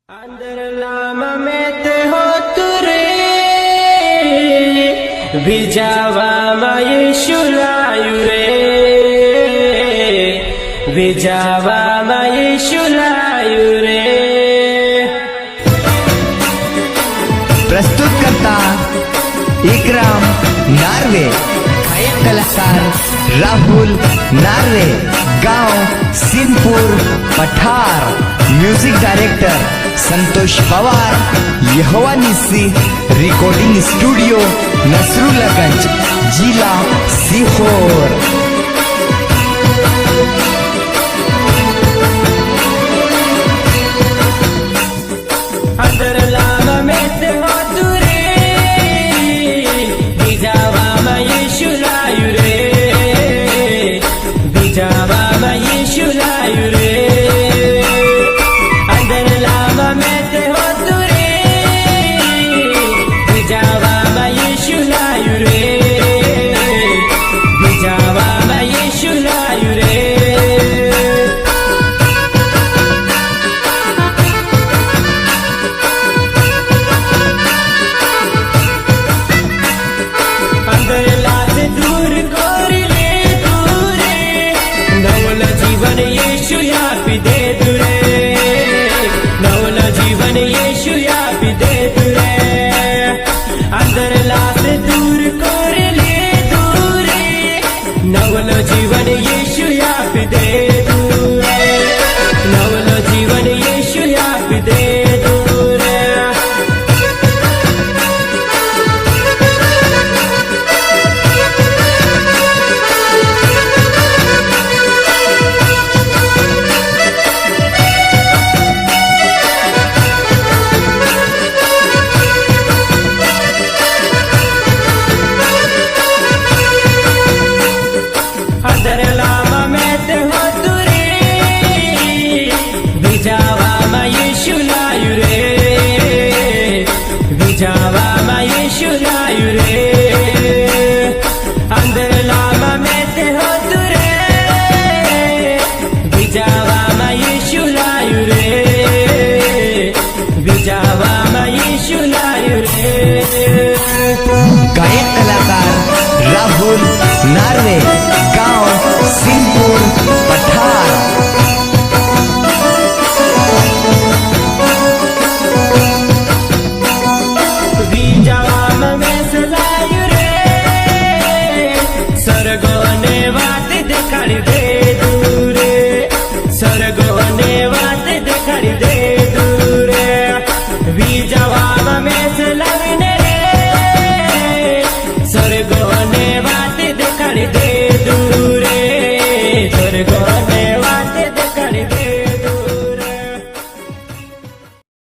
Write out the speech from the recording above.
आंदरलामा में ते हो तुरे विजावा येशु लायु रे विजावा येशु लायु रे। प्रस्तुत करता इकराम नार्वे, गायक कलाकार राहुल नार्वे, गांव सिंहपुर पठार, म्यूजिक डायरेक्टर संतोष पवार, यहोवा निसी रिकॉर्डिंग स्टूडियो नसरुल्लागंज, जिला सीहोर। आंदरलामा में ते हो तुरे विजावा येशु लायु रे विजावा येशु लायु रे। आंदरलामा में ते हो तुरे विजावा येशु लायु रे विजावा येशु लायु रे। अंदरला से दूर कोरिले दूरे नवल जीवन येशु यापि दे दुरे नवल जीवन येशु यापि दे दुरे। अंदरला से दूर कोरिले दूरे नवल जीवन येशु यापि दे दुरे नवल जीवन येशु यापि दे दुरे। आंदरलामा में ते हो तुरे विजावा येशु लायु रे विजावा येशु लायु रे। आंदरलामा में ते हो तुरे विजावा येशु लायु रे विजावा येशु लायु रे। गायक कलाकार राहुल नार्वे, गांव सिंहपुर पठार। विजावा में सलायु रे सरगो ने बात देखाड़ी दे